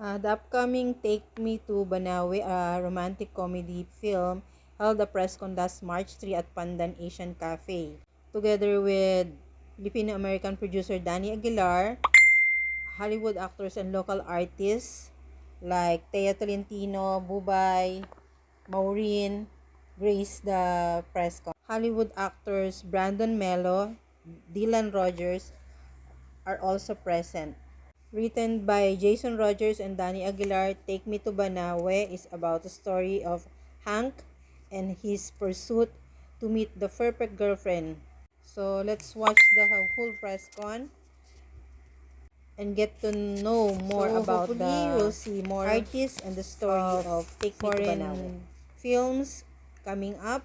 The upcoming Take Me to Banaue, a romantic comedy film, held a press con last March 3 at Pandan Asian Cafe. Together with Filipino-American producer Danny Aguilar, Hollywood actors and local artists like Thea Tolentino, Bubay, Maureen, grace the press con. Hollywood actors Brandon Mello, Dylan Rogers are also present. Written by Jason Rogers and Danny Aguilar, Take Me to Banaue is about the story of Hank and his pursuit to meet the perfect girlfriend. So let's watch the whole press con and get to know more about the we'll see more artists and the story of Take Me to Banaue films coming up.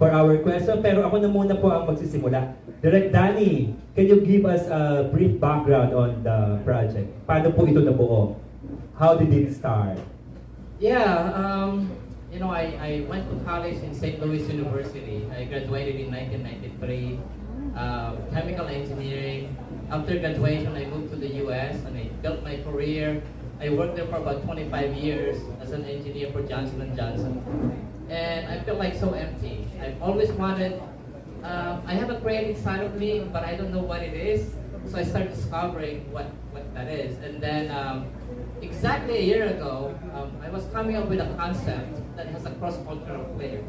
For our question, pero ako na muna po ang magsisimula. Direct Danny, can you give us a brief background on the project? Paano po ito nabuo? How did it start? Yeah, I went to college in St. Louis University. I graduated in 1993, chemical engineering. After graduation, I moved to the US and I built my career. I worked there for about 25 years as an engineer for Johnson & Johnson. And I feel like so empty. I've always wanted, I have a creative side of me, but I don't know what it is. So I started discovering what that is. And then exactly a year ago, I was coming up with a concept that has a cross-cultural flair.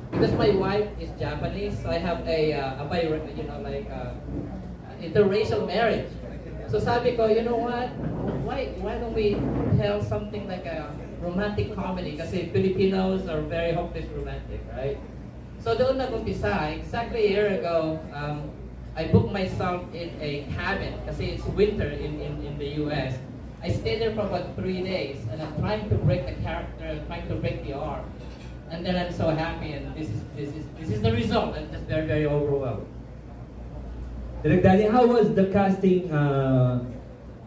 Because my wife is Japanese, so I have interracial marriage. So sabi ko, you know what? Why don't we tell something like a romantic comedy? Kasi Filipinos are very hopeless romantic, right? So doon nag-umpisa. Exactly a year ago, I booked myself in a cabin kasi it's winter in the US. I stayed there for about 3 days and I'm trying to break the character, trying to break the arc. And then I'm so happy and this is the result. I'm just very, very overwhelmed. Direct Danny, how was the casting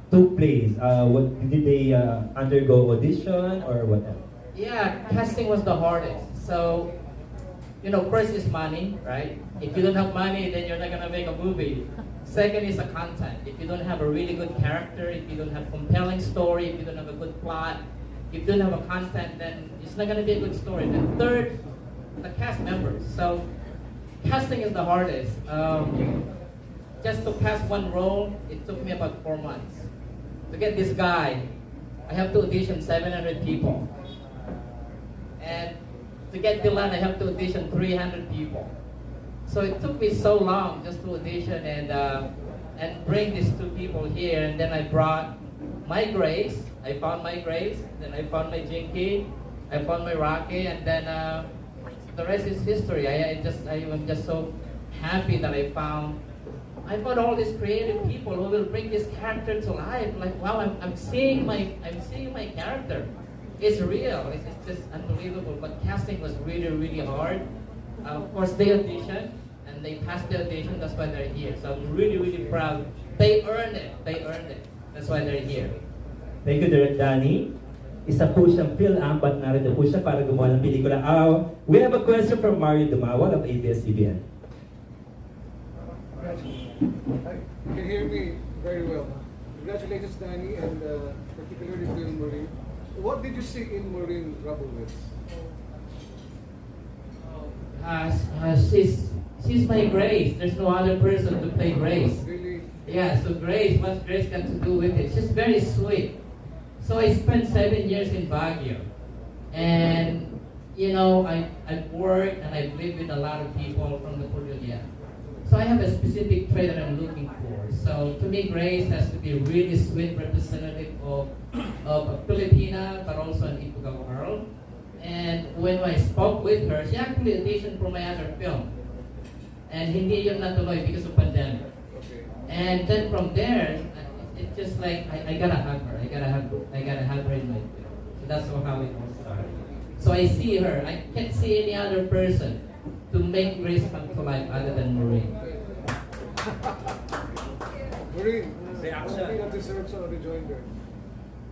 took place? What did they undergo audition or whatever? Yeah, casting was the hardest. So, first is money, right? If you don't have money, then you're not gonna make a movie. Second is the content. If you don't have a really good character, if you don't have compelling story, if you don't have a good plot, if you don't have a content, then it's not going to be a good story. And third, the cast members. So casting is the hardest. Just to cast one role, it took me about 4 months. To get this guy, I have to audition 700 people. And to get Dylan, I have to audition 300 people. So it took me so long just to audition and bring these two people here. And then I brought my Grace. I found my Grace. Then I found my Jinky. I found my Rocky. And then the rest is history. I am just so happy that I found all these creative people who will bring this character to life. Like, wow, I'm seeing my character. It's real. It's just unbelievable. But casting was really, really hard. Of course, they auditioned and they passed the audition. That's why they're here. So I'm really, really proud. They earned it. They earned it. That's why they're here. Thank you, Direk Danny. Isa po siyang PhilAmp, narito po siya para gumawa ng pelikula. We have a question from Mario Dumawal of ABS-CBN. Hi, you can hear me very well. Congratulations, Danny, and particularly to Maureen. What did you see in Maureen Rabowitz? She's my Grace. There's no other person to play Grace. Really? Yeah, so Grace, what's Grace got to do with it? She's very sweet. So I spent 7 years in Baguio. And, you know, I've worked and I've lived with a lot of people from the Cordillera. So I have a specific trait that I'm looking for. So to me, Grace has to be a really sweet representative of a Filipina, but also an Ifugao girl. And when I spoke with her, she actually auditioned for my other film. And hindi yun natuloy because of pandemic. Okay. And then from there, it's just like I gotta hug her. I gotta hug her in my film. So that's how it all started. So I see her. I can't see any other person to make Grace come to life other than Maureen. Maureen, Filipina deserves a rejoinder.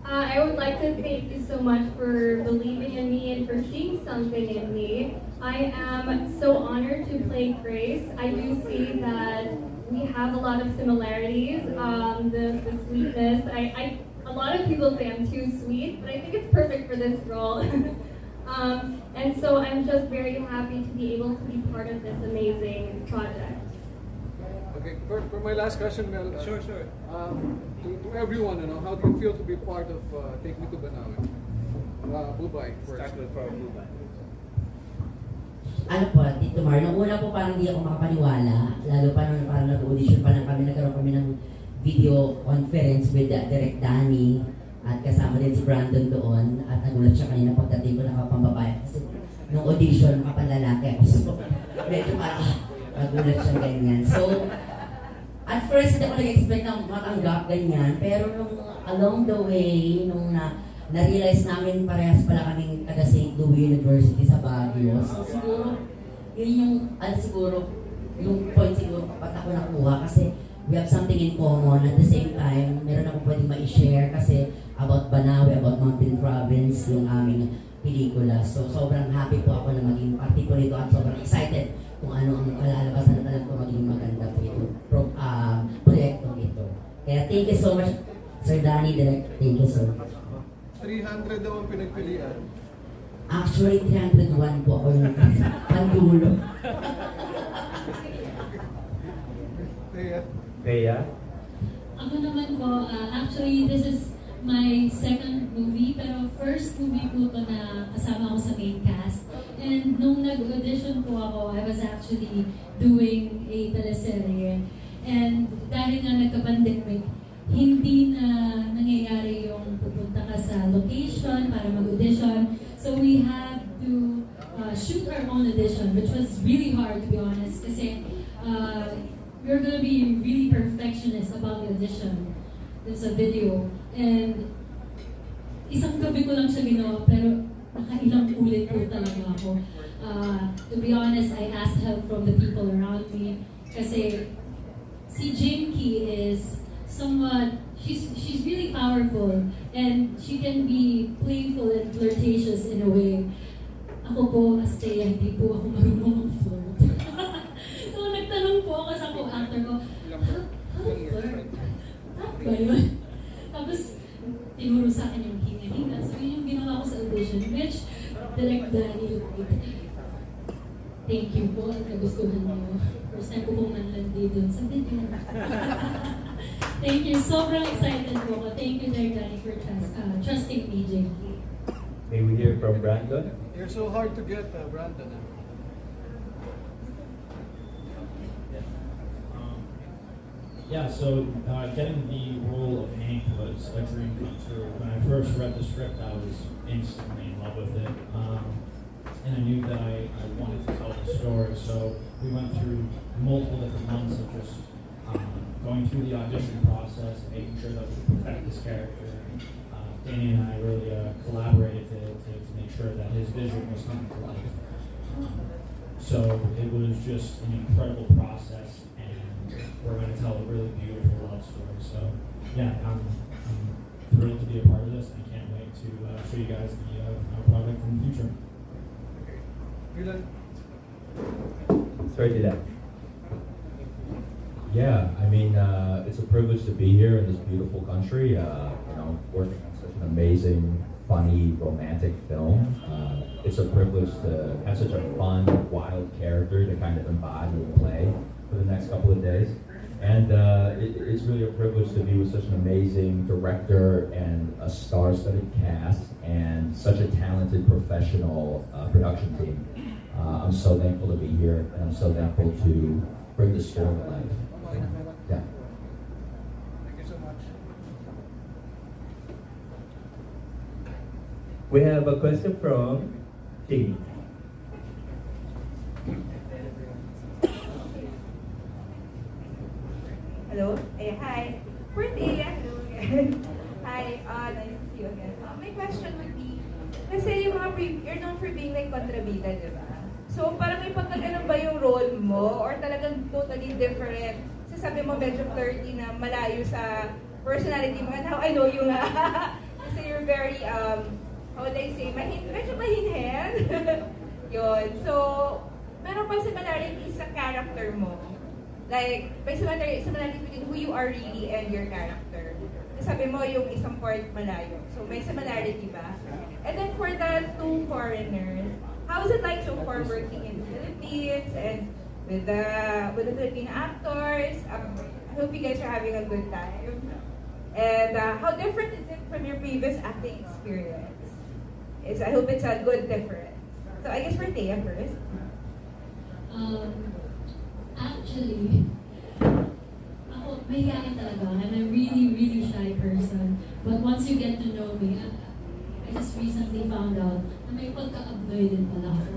I would like to thank you so much for believing in me and for seeing something in me. I am so honored to play Grace. I do see that we have a lot of similarities. The sweetness. A lot of people say I'm too sweet, but I think it's perfect for this role. And so I'm just very happy to be able to be part of this amazing project. Okay, for my last question, Mel. Sure. To everyone, how do you feel to be part of Take Me to Banaue? Bubay first. Start with Bubay. Ano po, Tito Mar, nung una po parang di ako makapaniwala, lalo pa nung parang nag-audition pa lang kami, nagkaroon kami ng video conference with Direk Danny at kasama din si Brandon doon at nagulat siya kanina pagdating ko nakapambabae kasi nung audition nakapanlalaki ako so medyo parang nagulat siya ganyan. So, at first hindi ako nag-expect na matanggap ganyan, pero nung along the way, nung na-realize namin parehas pala kaming taga St. Louis University sa Baguio. So siguro, yun yung point siguro kapag ako nakuha kasi we have something in common. At the same time, meron ako pwedeng ma-share kasi about Banaue, about Mountain Province, yung aming pelikula. So sobrang happy po ako na maging parte ko nito at sobrang excited kung ano ang kalalabasan na talaga ko maging maganda po ito, proyektong ito. Kaya thank you so much, Sir Danny, Direct. Thank you so much. 300 daw ang pinagpilian. Actually, 301 po ako yung pandulo. Thea? Ako naman po, actually this is my second movie, pero first movie po to na kasama ako sa main cast. And nung nag-audition po ako, I was actually doing a teleserye. And dahil nga nagka-pandemic, hindi na nangyayari yung pupunta ka sa location para mag-audition. So we had to shoot our own audition, which was really hard to be honest. Kasi we're gonna be really perfectionist about the audition. There's a video. And isang gabi ko lang siya ginawa, pero nakailang ulit po talaga ako. To be honest, I asked help from the people around me. Kasi si Jinky is somewhat, she's really powerful and she can be playful and flirtatious in a way. Ako po, as Thea, hindi po ako marunong mag-flirt. So nagtanong po ako sa co-actor ko, how ba yun? Tapos, tinuro sa akin yung hinga-hinga. So, yun yung ginawa ko sa audition, which Direct Danny, thank you po at nagustuhan niyo. First time ko pong nanlandi dun sa video. Thank you. Sobrang excited po ako. Thank you, Direct Danny, for trusting me, JP. May we hear from Brandon? You're so hard to get, Brandon. Yeah, so getting the role of Hank was a dream come true. When I first read the script, I was instantly in love with it. And I knew that I wanted to tell the story. So we went through multiple different months of just going through the audition process, making sure that we could perfect this character. Danny and I really collaborated to make sure that his vision was coming to life. So it was just an incredible process. We're going to tell a really beautiful love story. So, yeah, I'm thrilled to be a part of this. I can't wait to show you guys our product in the future. Sorry to that. Yeah, I mean, it's a privilege to be here in this beautiful country. Working on such an amazing, funny, romantic film. It's a privilege to have such a fun, wild character to kind of embody and play for the next couple of days. And it's really a privilege to be with such an amazing director and a star-studded cast and such a talented professional production team. I'm so thankful to be here, and I'm so thankful to bring the story to life. Yeah. Thank you so much. We have a question from Jamie. Hello? Hi. Birthday, hello again. Hi, nice to see you again. My question would be, kasi yung mga you're known for being like kontrabida, di ba? So, parang may pagkaganon ba yung role mo? Or talagang totally different? Sasabi mo medyo flirty na malayo sa personality mo. And how I know you nga. Kasi you're very, how would I say, medyo mahinhen. Yun. So, meron pa similarity sa character mo. Like, may similarity between who you are really and your character. Sabi mo yung isang part malayo. So, may similarity ba? And then for the two foreigners, how is it like so far working in the Philippines and with the Filipino actors? I hope you guys are having a good time. And how different is it from your previous acting experience? I hope it's a good difference. So, I guess for Thea first. Actually, ako, mahihayin talaga. I'm a really, really shy person. But once you get to know me, I just recently found out na may pagka-abnoy din pala ako.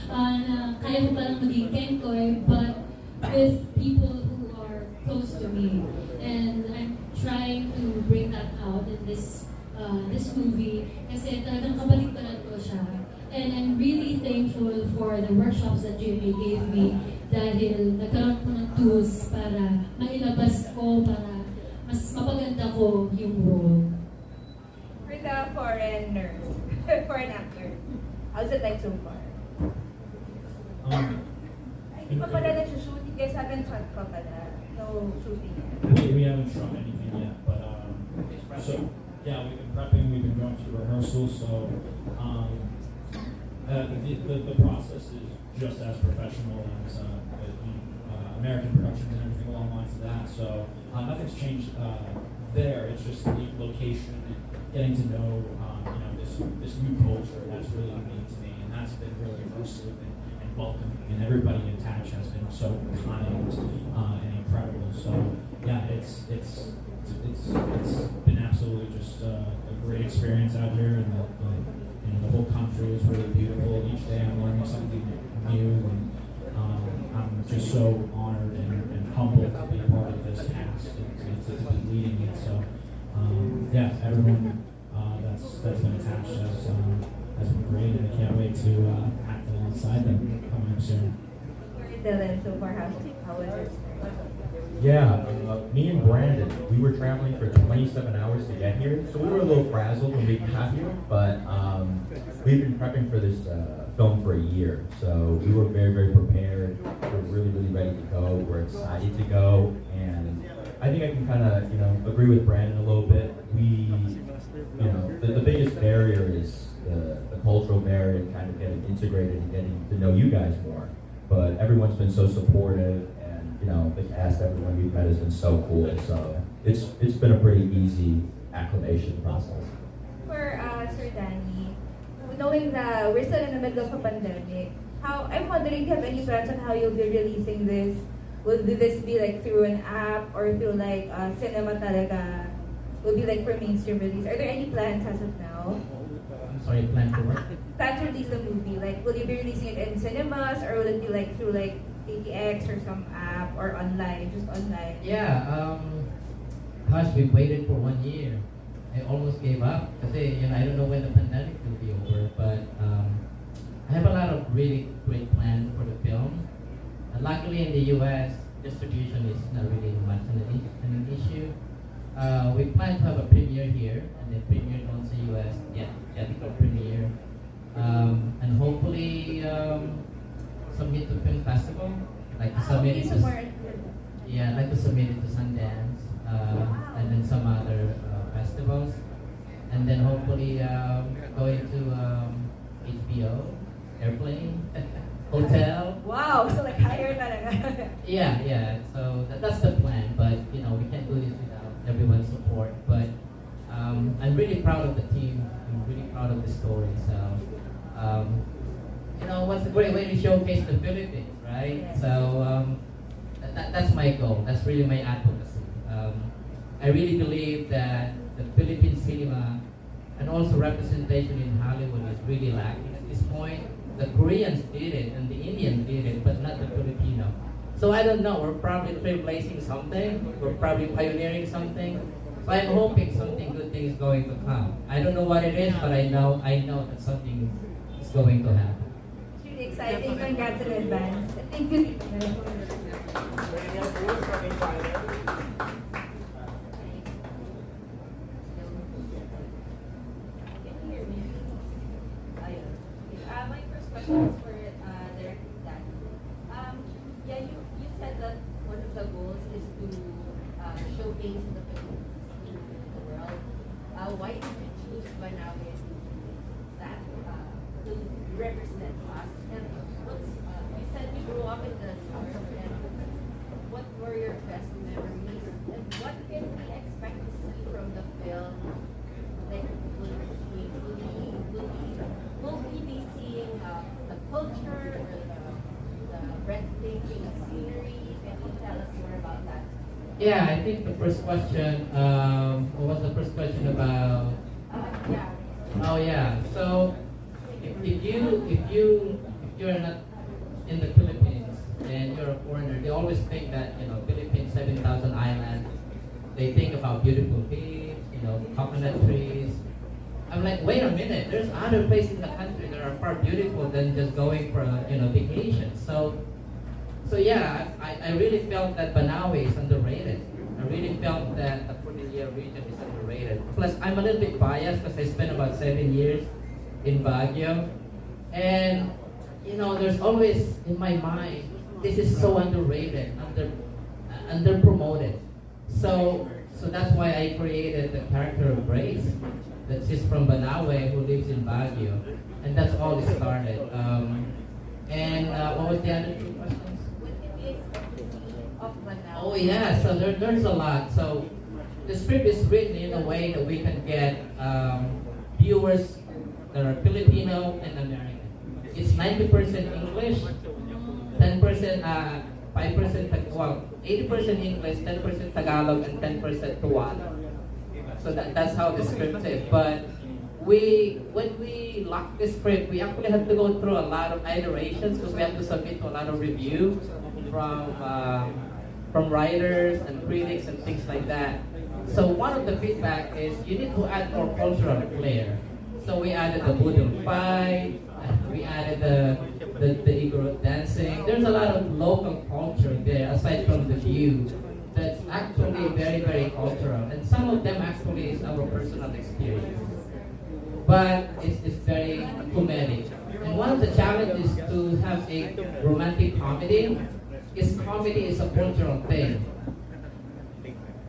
Na kaya ko palang maging kenkoy, but with people who are close to me. And I'm trying to bring that out in this movie kasi talagang kabaliktaran ko siya. And I'm really thankful for the workshops that Jimmy gave me dahil nagkaroon ko ng tools para mailabas ko, para mas mapaganda ko yung role. For the foreigners, foreign actors, how's it like so far? Hindi pa pala nag-shooting, guys haven't shot pa pala. No shooting yet. We haven't shot anything yet, but so yeah, we've been prepping, we've been going through rehearsals, so the process is just as professional as American productions and everything along the lines of that. So nothing's changed there. It's just the location and getting to know this new culture that's really unique to me, and that's been really immersive and welcoming. And everybody attached has been so kind and incredible. So yeah, it's been absolutely just a great experience out here, and the whole country is really beautiful. Each day I'm learning something new, and I'm just so honored and humbled to be a part of this cast and to be leading it. So yeah, everyone that's been attached has been great, and I can't wait to act alongside them coming up soon. Dylan, so far, how was it? Yeah, me and Brandon, we were traveling for 27 hours to get here, so we were a little frazzled when we got here, but we've been prepping for this film for a year, so we were very, very prepared. We're really, really ready to go. We're excited to go, and I think I can kind of, agree with Brandon a little bit. The biggest barrier is the cultural barrier and kind of getting integrated and getting to know you guys more. But everyone's been so supportive, and the cast, everyone we've met has been so cool. So it's been a pretty easy acclimation process. For Sir Danny, knowing that we're still in the middle of a pandemic, I'm wondering, do you have any plans on how you'll be releasing this? Will this be like through an app or through like cinema talaga? Will be like for mainstream release? Are there any plans as of now? I'm sorry, plan for what? Plan to release the movie? Like, will you be releasing it in cinemas, or will it be like through like ATX or some app, or online, just online? Yeah, gosh, we waited for 1 year. I almost gave up because I don't know when the pandemic will be over, but I have a lot of really great plans for the film. Luckily in the US, distribution is not really much an issue. We plan to have a premiere here, and then premiere once the US, theatrical premiere. And hopefully submit to film festival, like to submit it to, like to submit it to Sundance, and then some other festivals, and then hopefully going to HBO, Airplane, Hotel. Wow, so like higher talaga. Yeah. So that's the plan, but we can't do this without everyone's support. But I'm really proud of the team. I'm really proud of the story. So what's a great way to showcase the Philippines, right? Yes. So that's my goal. That's really my advocacy. I really believe that the Philippine cinema and also representation in Hollywood is really lacking at this point. The Koreans did it and the Indians did it, but not the Filipino. So I don't know, we're probably trailblazing something, we're probably pioneering something. So I'm hoping something good thing is going to come. I don't know what it is, but I know that something is going to happen. It's really exciting. Congrats in advance. Thank you. My first question is for Director Danny. You said that one of the goals is to showcase the Philippines to the world. Why did you choose Banaue that to represent us? And you said you grew up in the South, and what were your best memories? And what can we expect to see from the film? Like, will we be seeing the culture or the breathtaking scenery? Can you tell us more about that? Yeah, I think the first question, what was the first question about? Yeah. Oh yeah, so if you're not in the Philippines and you're a foreigner, they always think that, Philippines, 7,000 islands, they think about beautiful beach, coconut trees. I'm like, wait a minute, there's other places in the country that are far beautiful than just going for vacation. So yeah, I really felt that Banaue is underrated. I really felt that the Cordillera region is underrated. Plus, I'm a little bit biased because I spent about 7 years in Baguio. And, there's always in my mind, this is so underrated, under promoted. So that's why I created the character of Grace. That she's from Banaue, who lives in Baguio. And that's all it started. What was the other two questions? What can we expect to see of Banaue? Oh yeah, so there's a lot. So the script is written in a way that we can get viewers that are Filipino and American. It's 90% English, 10%, 5%, 80% English, 10% Tagalog, and 10% Tuwala. So that's how the script is. But when we locked the script, we actually had to go through a lot of iterations because we had to submit to a lot of reviews from writers and critics and things like that. So one of the feedback is you need to add more cultural flair. So we added the budol fight, we added the Igorot dancing. There's a lot of local culture there aside from the view. That's actually very, very cultural. And some of them actually is our personal experience. But it's very comedic. And one of the challenges to have a romantic comedy is a cultural thing.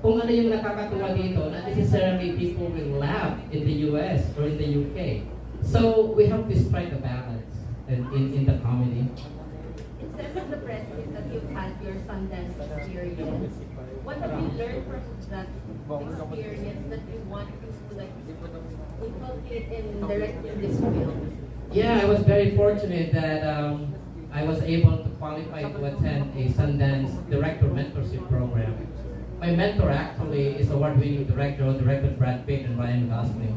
kung ano yung nakakatuwa dito, not necessarily people will laugh in the US or in the UK. So we have to strike a balance in the comedy. It says in the press kit that you've had your Sundance experience. What have you learned from that experience that you want to like inculcate in directing this film? Yeah, I was very fortunate that I was able to qualify to attend a Sundance Director Mentorship Program. My mentor actually is award-winning director who directed Brad Pitt and Ryan Gosling.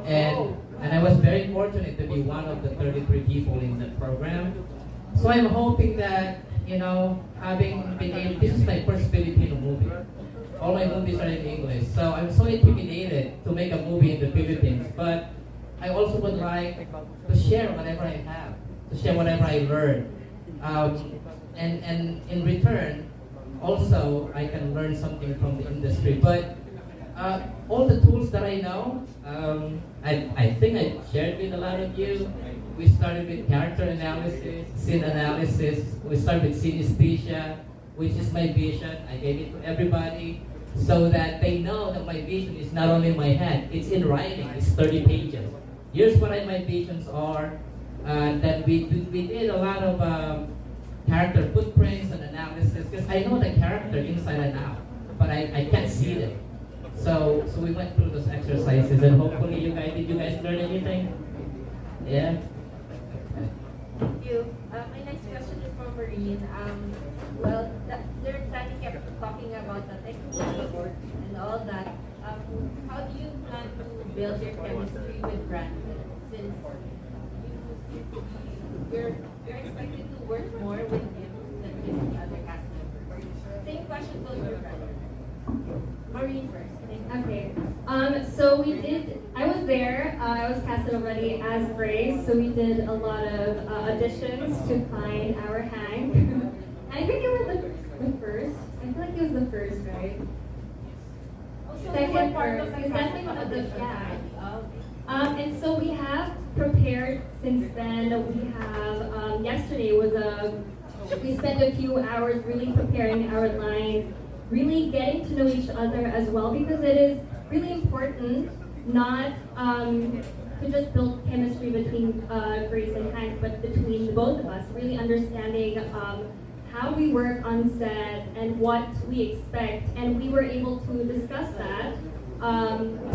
And I was very fortunate to be one of the 33 people in the program. So I'm hoping that, you know, having been able, this is my first Filipino movie. All my movies are in English. So I'm so intimidated to make a movie in the Philippines. But I also would like to share whatever I have, to share whatever I learned. And in return, also I can learn something from the industry. But all the tools that I know, I think I shared with a lot of you. We started with character analysis, scene analysis. We started with synesthesia, which is my vision. I gave it to everybody so that they know that my vision is not only in my head, it's in writing, it's 30 pages. Here's what my visions are. That we did a lot of character footprints and analysis because I know the character inside and out, but I can't see them. So we went through those exercises and hopefully did you guys learn anything? Yeah? Thank you. My next question is for Marine. Well, Danny kept talking about the technique and all that. How do you plan to build your chemistry with Brandon since you're expected to work more with him than with the other cast members? Same question goes for Brandon. Marine first. Okay. So I was there. I was casted already as Grace. So we did a lot of auditions to find our Hank. I think it was the first. I feel like it was the first, right? Second first. He's definitely one of the and so we have prepared since then. We have yesterday was we spent a few hours really preparing our lines, really getting to know each other as well, because it is really important not to just build chemistry between Grace and Hank, but between the both of us, really understanding how we work on set and what we expect. And we were able to discuss that,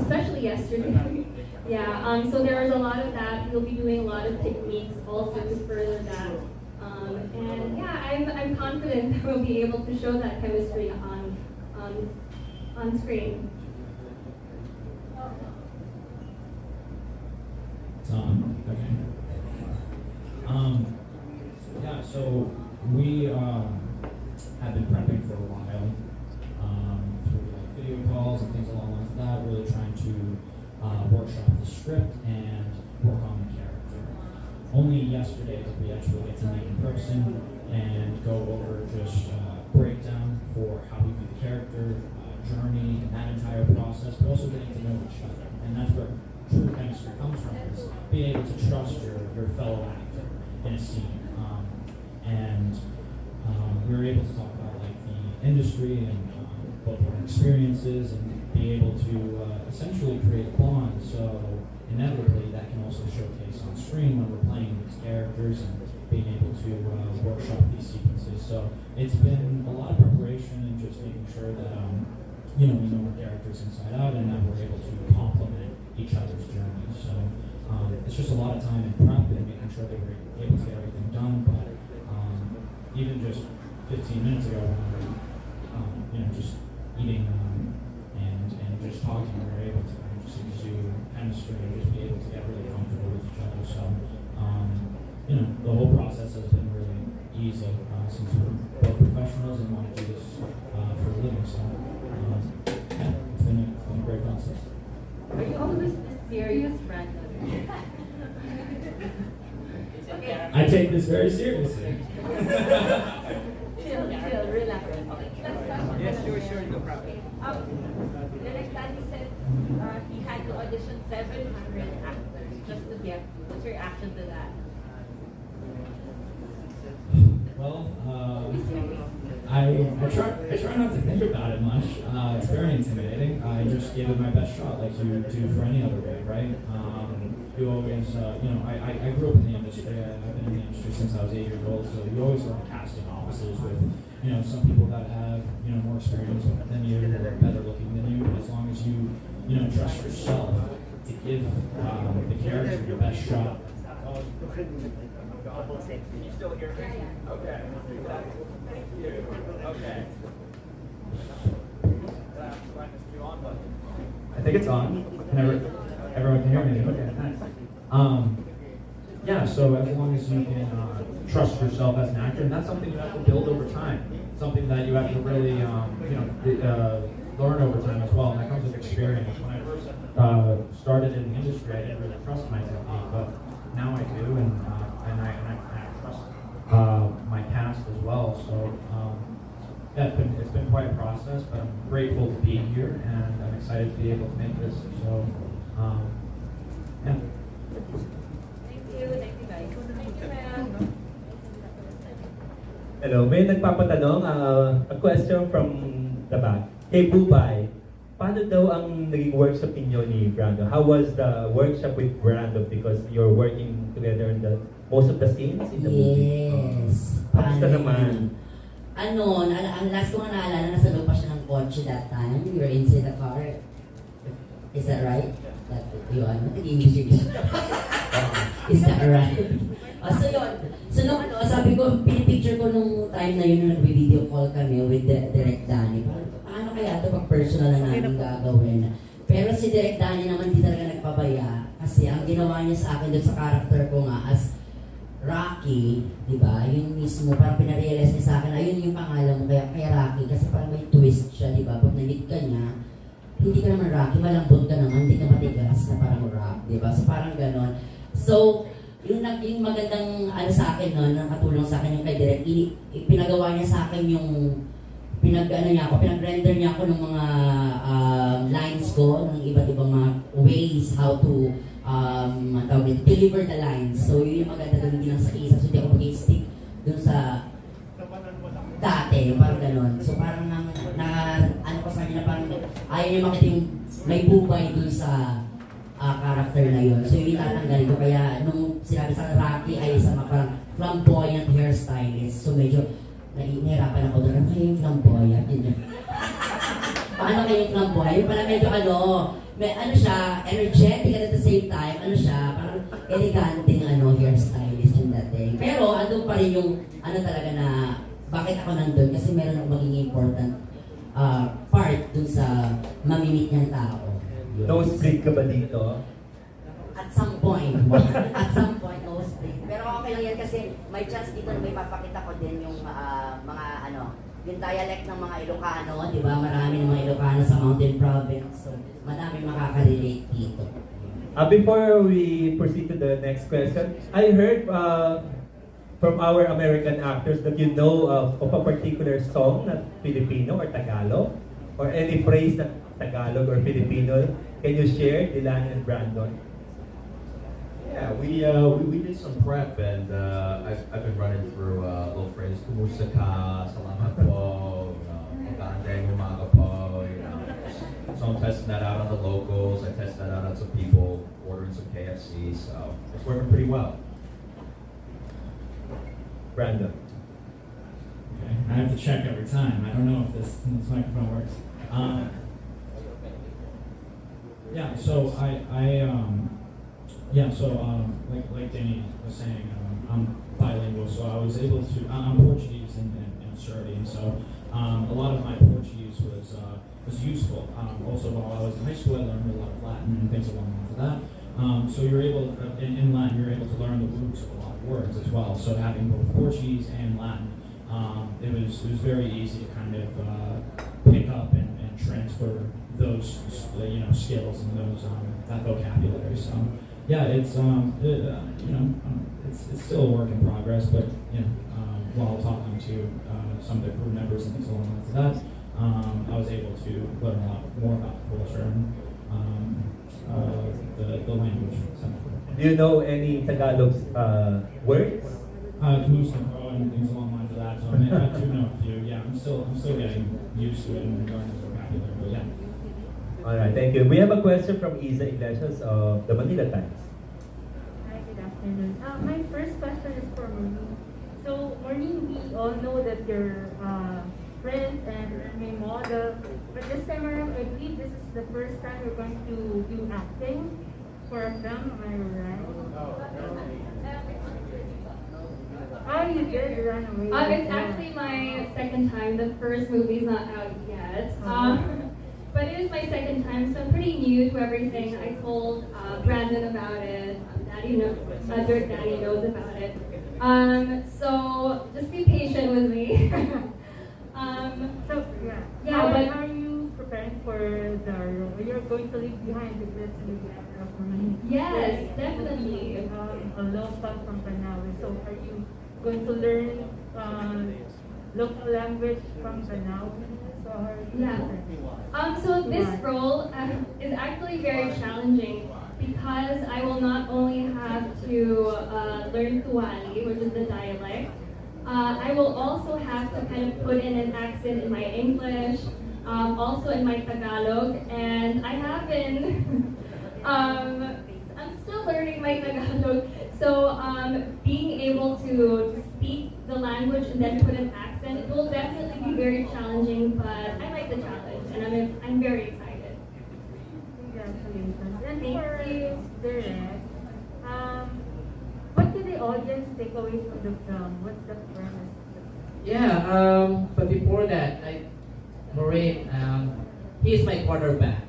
especially yesterday. Yeah, so there was a lot of that. We'll be doing a lot of techniques also to further that. And yeah, I'm confident that we'll be able to show that chemistry on screen. Okay. Yeah, so we have been prepping for a while through like video calls and things along the lines of that, really trying to workshop the script and work on the character. Only yesterday did we actually get to meet in person and go over just breakdown for how we view the character, journey, and that entire process, but also getting to know each other. And that's where true chemistry comes from, is being able to trust your fellow actor in a scene. We were able to talk about like the industry and both our experiences and be able to essentially create a bond. So inevitably that can also showcase on screen when we're playing these characters and being able to workshop these sequences. So it's been a lot of preparation and just making sure that we know our characters inside out and that we're able to complement each other's journey. So it's just a lot of time in prep and making sure that we're able to get everything done. But even just 15 minutes ago when we were just eating and just talking, we were able to kind of just exude chemistry and just be able to get really comfortable with each other. So the whole process has been really easy since we're both professionals and want to do this for a living. So it's been a great process. Are you always this serious, Brandon? I take this very seriously. Chill, relax. Okay, let's start. Yes, sure, no problem. Direct Danny said he had to audition 700 actors just to get you. What's your reaction to that? Well, I I try not to think about it much. It's very intimidating. I just give it my best shot, like you do for any other role, right? You always, I grew up in the industry. I've been in the industry since I was 8 years old, so you always go to casting offices with, some people that have, more experience than you or better looking than you. But as long as you, trust yourself to give the character your best shot. Can you still hear me? Okay. Thank you. Okay. I think it's on. Everyone can hear me. Okay, nice. Yeah, so as long as you can trust yourself as an actor, and that's something you have to build over time. Something that you have to really, learn over time as well, and that comes with experience. When I first started in the industry, I didn't really trust my technique, but now I do, and I trust my cast as well. So yeah, it's been quite a process, but I'm grateful to be here, and I'm excited to be able to make this. So yeah. Thank you guys. Thank you, ma'am. Hello, may nagpapatanong, a question from the back. Hey, Bubay, paano daw ang naging workshop ninyo ni Brando? How was the workshop with Brando? Because you're working together in most of the scenes in the movie. Yes. Kamusta naman? Ang last ko nga naalala, nasa loob pa siya ng kotse that time. You're inside the car. Is that right? Is that right? So yun. So nung sabi ko, pinipicture ko nung time na yun, nung nag-video call kami with Direct Danny. Paano kaya ito pag personal na namin gagawin? Pero si Direct Danny naman di talaga nagpabaya. Kasi ang ginawa niya sa akin doon sa character ko nga as Rocky, di ba? Yun mismo, parang pinarealize niya sa akin, ayun yung pangalan mo, kaya Rocky. Kasi parang may twist siya, di ba? Pag nag-hit ka niya, hindi ka naman Rocky, malambot ka naman, hindi ka matigas na parang rock, di ba? So parang ganon. So, yung magandang sa akin noon, nakatulong sa akin yung kay Direk, pinagawa niya sa akin yung pinag-render niya ako ng mga lines ko, ng iba't ibang mga ways how to deliver the lines. So yun yung maganda doon, hindi lang sa isa. So hindi ako mag-stick doon sa dati, parang ganon. So parang ano ko sa kanya, parang ayaw niya makita yung may bubay doon sa character na yun. So yung itatanggalin ko. Kaya nung sinabi sa Rocky ay sa mga parang flamboyant hairstylist. So medyo nahihirapan ako doon. Ano kayo yung flamboyant? Paano kayo yung flamboyant? Yung pala medyo may siya, energetic at the same time, parang eleganteng hairstylist yung dating. Pero andun pa rin yung talaga na bakit ako nandun? Kasi meron akong maging important part dun sa mamimit niyang tao. No split ka ba dito? At some point, no split. Pero okay lang yan kasi may chance dito na may papakita ko din yung yung dialect ng mga Ilocano, di ba? Marami ng mga Ilocano sa Mountain Province. So, madami makaka-relate dito. Before we proceed to the next question, I heard from our American actors that you know of a particular song na Filipino or Tagalog, or any phrase na Tagalog or Filipino. Can you share, Delani and Brandon? Yeah, we did some prep, and I've been running through little phrases. Kumusta ka? Salamat po. Magandang umaga po. So I'm testing that out on the locals. I test that out on some people ordering some KFC. So it's working pretty well. Brandon. Okay, I have to check every time. I don't know if this microphone works. Yeah, so like Danny was saying, I'm bilingual, so I was able to. I'm Portuguese and Serbian, so a lot of my Portuguese was useful. Also, while I was in high school, I learned a lot of Latin and things along the lines of that. So you're able in Latin, you're able to learn the roots of a lot of words as well. So having both Portuguese and Latin, it was very easy to kind of pick up and transfer those skills and those that vocabulary. So yeah, it's it's still a work in progress, but while talking to some of the crew members and things along the lines of that, I was able to learn a lot more about the culture and the language. So. Do you know any Tagalog words? Kumusta po and things along the lines of that. So I do know a few. Yeah, I'm still getting used to it and learning the vocabulary. But yeah. All right, thank you. We have a question from Isa Iglesias of the Manila Times. Hi, good afternoon. My first question is for Maureen. So, Maureen, we all know that you're friend and runway model, but this time around, I believe this is the first time you're going to do acting for a film. Am I right? Oh, you did run away. It's actually my second time. The first movie's not out yet. But it is my second time, so I'm pretty new to everything. I told Brandon about it. Dirt Daddy knows about it. So just be patient with me. But how are you preparing for the role? You're going to leave behind the glitz and the glamour of Maureen. Yes, definitely. A local from banaue. So are you going to learn local language from banaue? So this role is actually very challenging because I will not only have to learn Tuwali, which is the dialect, I will also have to kind of put in an accent in my English, also in my Tagalog, and I have been, I'm still learning my Tagalog, so being able to speak the language and then put an accent, it will definitely be very challenging, but I like the challenge, and I'm very excited. Congratulations. And Thank for you. Direct, what did the audience take away from the film? What's the premise? Yeah, but before that, Maureen, he's my quarterback.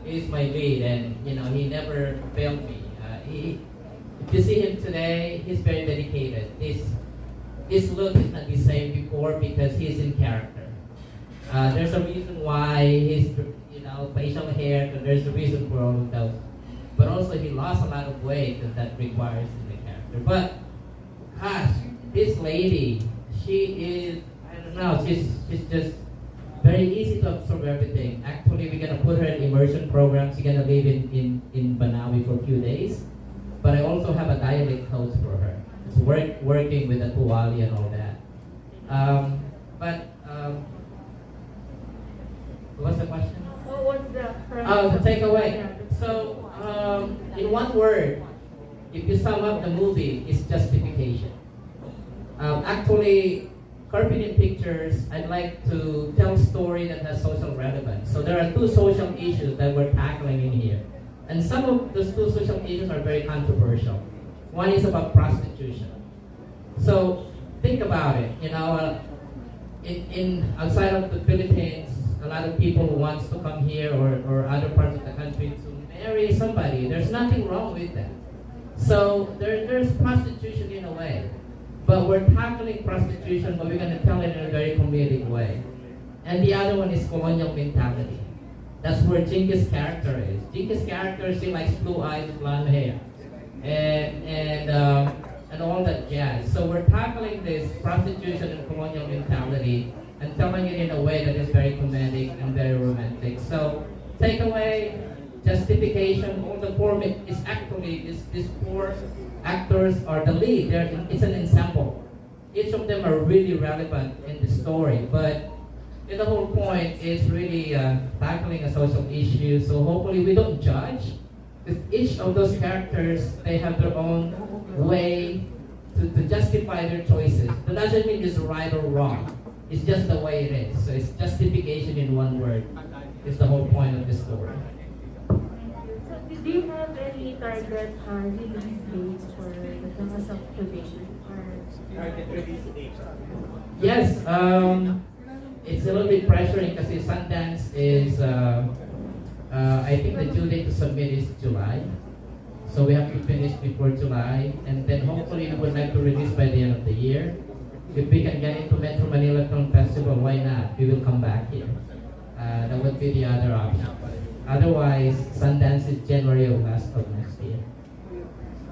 He's my lead, and he never failed me. If you see him today, he's very dedicated. His look is not the same before because he's in character. There's a reason why he's, facial hair, and there's a reason for all of those. But also he lost a lot of weight that requires in the character. But gosh, this lady, she is, I don't know, she's just very easy to absorb everything. Actually, we're gonna put her in immersion programs. She's gonna live in Banaue for a few days. But I also have a dialect coach for her. It's working with the Tuwali and all that. What's the question? What's the premise? Oh, the takeaway. So, in one word, if you sum up the movie, it's justification. Actually, Carpet Pictures, I'd like to tell a story that has social relevance. So there are two social issues that we're tackling in here. And some of those two social issues are very controversial. One is about prostitution. So think about it, in outside of the Philippines, a lot of people wants to come here or other parts of the country to marry somebody. There's nothing wrong with that. So there's prostitution in a way. But we're tackling prostitution, but we're going to tell it in a very comedic way. And the other one is colonial mentality. That's where Jinki's character is. Jinki's character, she likes blue eyes, blonde hair, and all that jazz. So we're tackling this prostitution and colonial mentality and telling it in a way that is very comedic and very romantic. So takeaway, justification, all the four is actually these four actors are the lead. It's an ensemble. Each of them are really relevant in the story, but the whole point is really tackling a social issue. So hopefully we don't judge, because each of those characters, they have their own way to justify their choices. That doesn't mean it's right or wrong. It's just the way it is. So it's justification in one word. It's the whole point of the story. So do you have any target release dates for the film as of today? Target release date. Yes, it's a little bit pressuring because Sundance is, I think the due date to submit is July. So we have to finish before July, and then hopefully we would like to release by the end of the year. If we can get into Metro Manila Film Festival, why not? We will come back here. That would be the other option. Otherwise, Sundance is January or last of next year.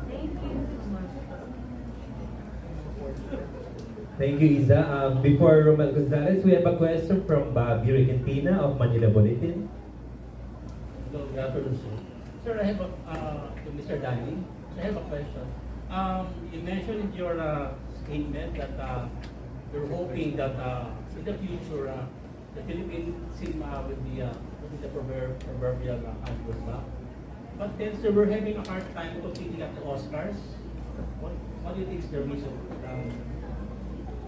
Thank you so much. Thank you, Isa. Before Romel Gonzalez, we have a question from Bobby Regentina of Manila Bulletin. Hello, good afternoon, sir. Sir, I have to Mr. Danny. I have a question. You mentioned in your statement that you're hoping that in the future, the Philippine cinema will be the proverbial Hollywood back. But then so we're having a hard time competing at the Oscars. What do you think is the reason?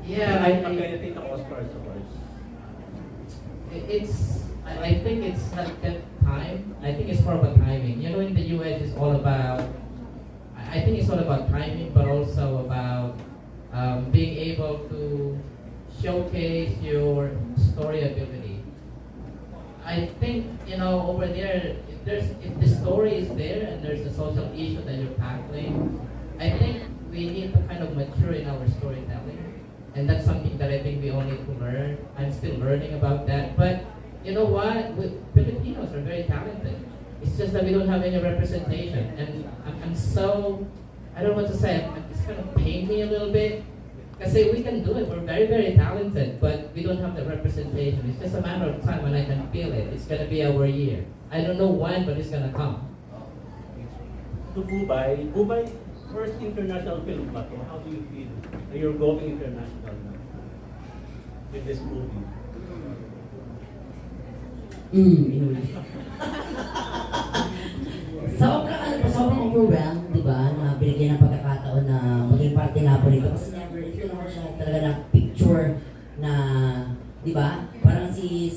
Yeah, Competitive the Oscars, of course. I think it's not that time. I think it's more about timing. You know, in the US, it's all about. I think it's all about timing, but also about being able to showcase your story ability. I think over there, if the story is there and there's a social issue that you're tackling, I think we need to kind of mature in our storytelling. And that's something that I think we all need to learn. I'm still learning about that. But you know what? Filipinos are very talented. It's just that we don't have any representation. And I'm so, I don't know what to say. It's kind of pained me a little bit. Because we can do it. We're very, very talented. But we don't have the representation. It's just a matter of time when I can feel it. It's going to be our year. I don't know when, but it's going to come. To Bubay, first international film ba to? How do you feel? You're going international now with this movie. Sobrang overwhelmed, di ba, na binigyan ng pagkakataon na maging parte nga po nito. Kasi never, ito naman siya talaga ng picture na, di ba, parang si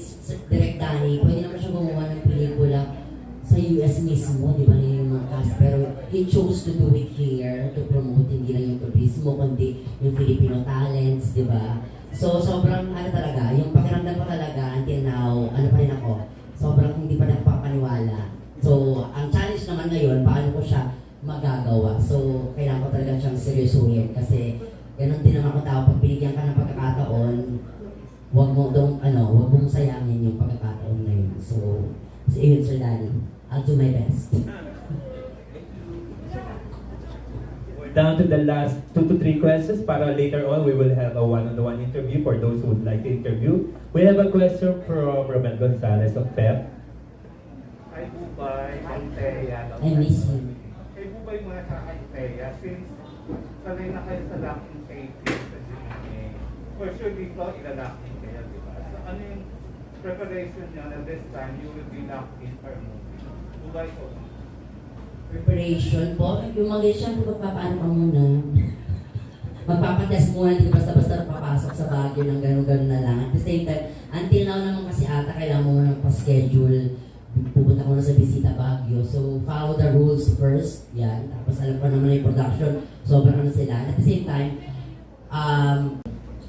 Direk Danny, pwede naman siya gumawa ng pelikula sa US mismo, di ba, yung mga cast. Pero he chose to do it here to promote hindi lang yung turismo, kundi yung Filipino talents, di ba? So, sobrang talaga, yung pakiramdam ko talaga until now, pa rin ako, sobrang hindi pa nakapapaniwala. So, ang challenge naman ngayon, paano ko siya magagawa. So, kailangan ko talaga siyang seryosuhin kasi ganun din naman ako tao, pag binigyan ka ng pagkakataon, huwag mong sayangin yung pagkakataon na yun. So yun, Sir Danny, I'll do my best. Down to the last 2 to 3 questions para later on we will have a one-on-one interview for those who would like to interview. We have a question from Romel Gonzalez of PEP. Hi Bubay and Thea. I miss you. Kay Bubay muna sa kay Thea, since sanay na kayo sa locking taping sa GMA, for sure dito ilalocking kayo, di ba? So ano yung preparation niya na this time you will be locked in per movie? Bubay ko. Preparation po, yung mag-isya, magpapaano ka muna. Magpapatest muna, hindi basta-basta papasok sa Baguio ng gano'n-gano'n na lang. At the same time, until now naman kasi ata kailangan mo nang pa-schedule, pupunta ko na sa bisita Baguio. So, follow the rules first. Yan. Tapos alam ko naman yung production, sobrang ano sila. At the same time,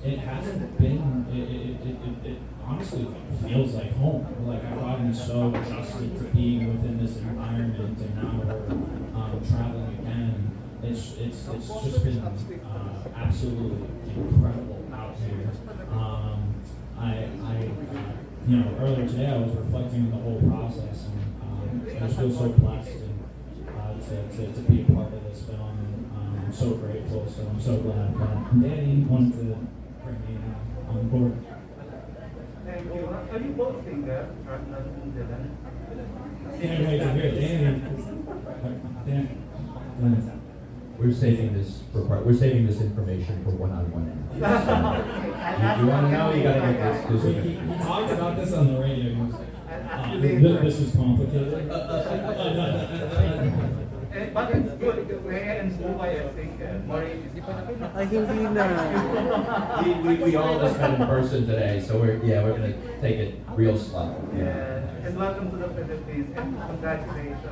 it hasn't been, it honestly feels like home. Like I've gotten so adjusted to being within this environment, and now we're traveling again. It's just been absolutely incredible out here. Earlier today I was reflecting on the whole process, and I just feel so blessed to be a part of this film. I'm so grateful, so I'm so glad that Danny wanted to bring me on board. Thank you. Are you both single? We're saving this information for one-on-one. You want to know? You gotta get this exclusive. He talked about this on the radio. He was like, this is complicated. But it's good. Rhea and Bubay are single. Maureen is Ay, hindi na. We all just met in person today, so we're gonna take it real slow. Yeah. And welcome to the Philippines and congratulations.